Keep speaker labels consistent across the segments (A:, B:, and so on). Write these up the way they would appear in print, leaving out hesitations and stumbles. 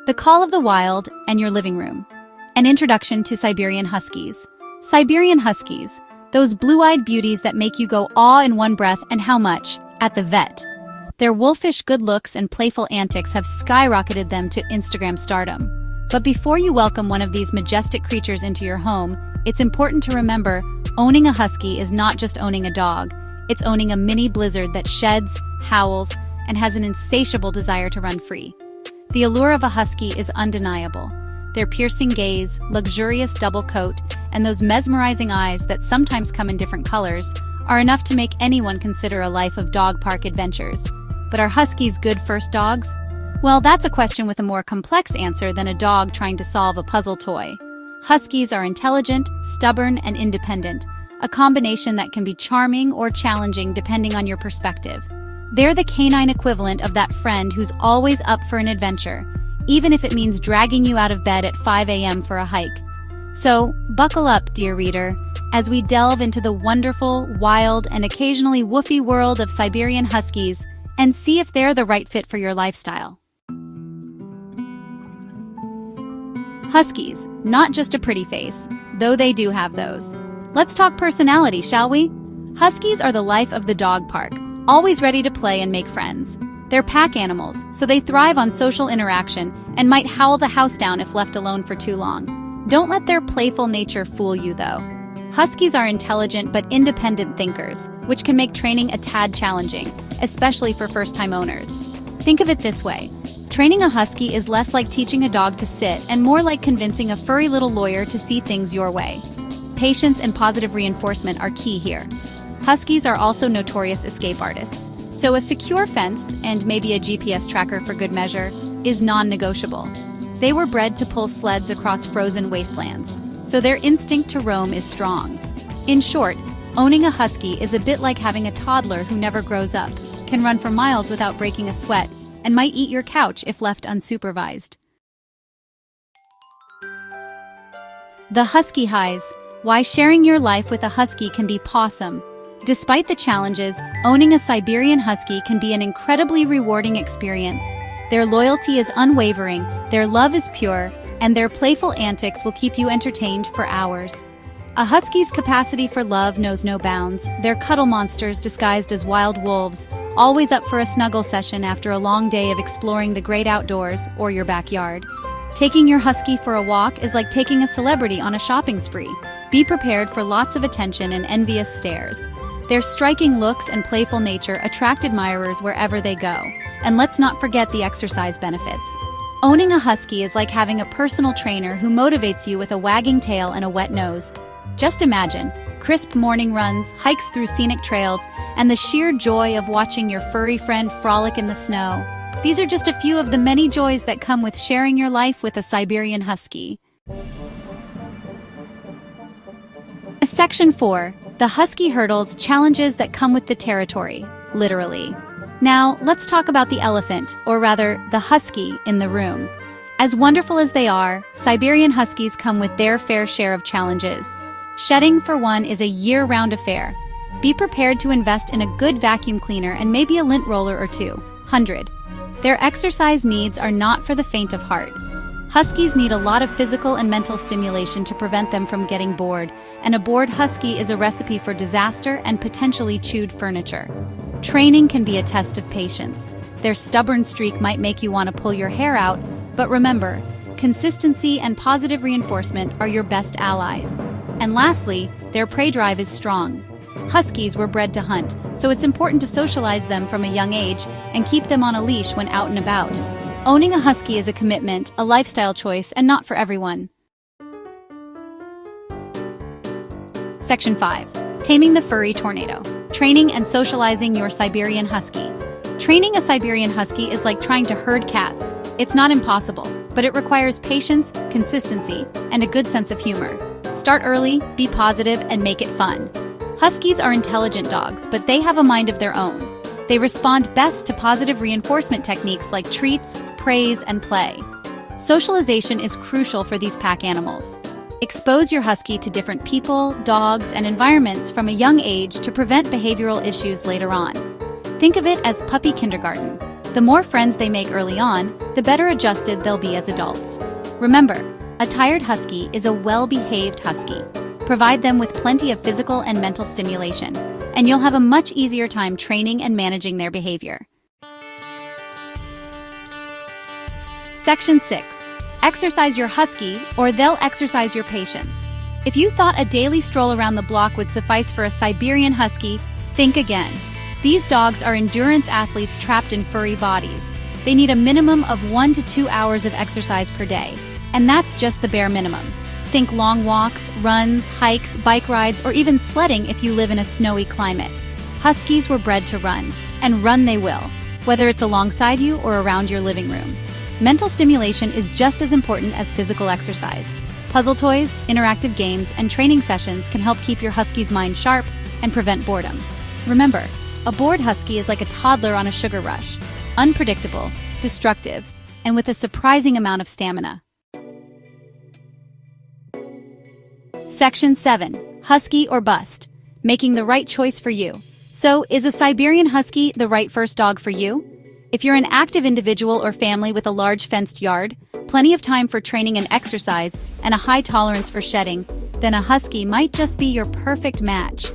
A: The Call of the Wild and Your Living Room. An introduction to Siberian Huskies. Siberian Huskies, those blue-eyed beauties that make you go awe in one breath, and how much? At the vet. Their wolfish good looks and playful antics have skyrocketed them to Instagram stardom. But before you welcome one of these majestic creatures into your home, it's important to remember, owning a husky is not just owning a dog. It's owning a mini blizzard that sheds, howls, and has an insatiable desire to run free. The allure of a husky is undeniable. Their piercing gaze, luxurious double coat, and those mesmerizing eyes that sometimes come in different colors are enough to make anyone consider a life of dog park adventures. But are huskies good first dogs? Well, that's a question with a more complex answer than a dog trying to solve a puzzle toy. Huskies are intelligent, stubborn, and independent, a combination that can be charming or challenging depending on your perspective. They're the canine equivalent of that friend who's always up for an adventure, even if it means dragging you out of bed at 5 a.m. for a hike. So, buckle up, dear reader, as we delve into the wonderful, wild, and occasionally woofy world of Siberian Huskies and see if they're the right fit for your lifestyle. Huskies, not just a pretty face, though they do have those. Let's talk personality, shall we? Huskies are the life of the dog park, always ready to play and make friends. They're pack animals, so they thrive on social interaction and might howl the house down if left alone for too long. Don't let their playful nature fool you, though. Huskies are intelligent but independent thinkers, which can make training a tad challenging, especially for first-time owners. Think of it this way. Training a husky is less like teaching a dog to sit and more like convincing a furry little lawyer to see things your way. Patience and positive reinforcement are key here. Huskies are also notorious escape artists, so a secure fence, and maybe a GPS tracker for good measure, is non-negotiable. They were bred to pull sleds across frozen wastelands, so their instinct to roam is strong. In short, owning a husky is a bit like having a toddler who never grows up, can run for miles without breaking a sweat, and might eat your couch if left unsupervised. The Husky Highs. Why sharing your life with a husky can be pawsome. Despite the challenges, owning a Siberian Husky can be an incredibly rewarding experience. Their loyalty is unwavering, their love is pure, and their playful antics will keep you entertained for hours. A husky's capacity for love knows no bounds. They're cuddle monsters disguised as wild wolves, always up for a snuggle session after a long day of exploring the great outdoors or your backyard. Taking your husky for a walk is like taking a celebrity on a shopping spree. Be prepared for lots of attention and envious stares. Their striking looks and playful nature attract admirers wherever they go. And let's not forget the exercise benefits. Owning a husky is like having a personal trainer who motivates you with a wagging tail and a wet nose. Just imagine, crisp morning runs, hikes through scenic trails, and the sheer joy of watching your furry friend frolic in the snow. These are just a few of the many joys that come with sharing your life with a Siberian Husky. Section 4. The Husky Hurdles, Challenges that come with the territory, literally. Now, let's talk about the elephant, or rather, the husky, in the room. As wonderful as they are, Siberian Huskies come with their fair share of challenges. Shedding, for one, is a year-round affair. Be prepared to invest in a good vacuum cleaner and maybe a lint roller or 200. Their exercise needs are not for the faint of heart. Huskies need a lot of physical and mental stimulation to prevent them from getting bored, and a bored husky is a recipe for disaster and potentially chewed furniture. Training can be a test of patience. Their stubborn streak might make you want to pull your hair out, but remember, consistency and positive reinforcement are your best allies. And lastly, their prey drive is strong. Huskies were bred to hunt, so it's important to socialize them from a young age and keep them on a leash when out and about. Owning a husky is a commitment, a lifestyle choice, and not for everyone. Section 5. Taming the Furry Tornado. Training and socializing your Siberian Husky. Training a Siberian Husky is like trying to herd cats. It's not impossible, but it requires patience, consistency, and a good sense of humor. Start early, be positive, and make it fun. Huskies are intelligent dogs, but they have a mind of their own. They respond best to positive reinforcement techniques like treats, praise, and play. Socialization is crucial for these pack animals. Expose your husky to different people, dogs, and environments from a young age to prevent behavioral issues later on. Think of it as puppy kindergarten. The more friends they make early on, the better adjusted they'll be as adults. Remember, a tired husky is a well-behaved husky. Provide them with plenty of physical and mental stimulation, and you'll have a much easier time training and managing their behavior. Section 6. Exercise your husky, or they'll exercise your patience. If you thought a daily stroll around the block would suffice for a Siberian Husky, think again. These dogs are endurance athletes trapped in furry bodies. They need a minimum of 1 to 2 hours of exercise per day, and that's just the bare minimum. Think long walks, runs, hikes, bike rides, or even sledding if you live in a snowy climate. Huskies were bred to run, and run they will, whether it's alongside you or around your living room. Mental stimulation is just as important as physical exercise. Puzzle toys, interactive games, and training sessions can help keep your husky's mind sharp and prevent boredom. Remember, a bored husky is like a toddler on a sugar rush, unpredictable, destructive, and with a surprising amount of stamina. Section 7. Husky or bust. Making the right choice for you. So, is a Siberian Husky the right first dog for you? If you're an active individual or family with a large fenced yard, plenty of time for training and exercise, and a high tolerance for shedding, then a husky might just be your perfect match.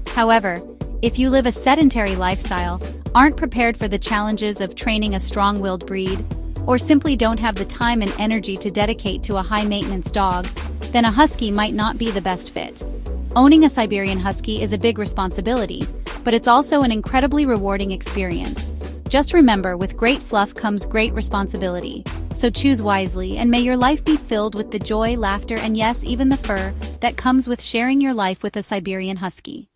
A: However, if you live a sedentary lifestyle, aren't prepared for the challenges of training a strong-willed breed, or simply don't have the time and energy to dedicate to a high-maintenance dog, then a husky might not be the best fit. Owning a Siberian Husky is a big responsibility, but it's also an incredibly rewarding experience. Just remember, with great fluff comes great responsibility. So choose wisely, and may your life be filled with the joy, laughter, and yes, even the fur that comes with sharing your life with a Siberian Husky.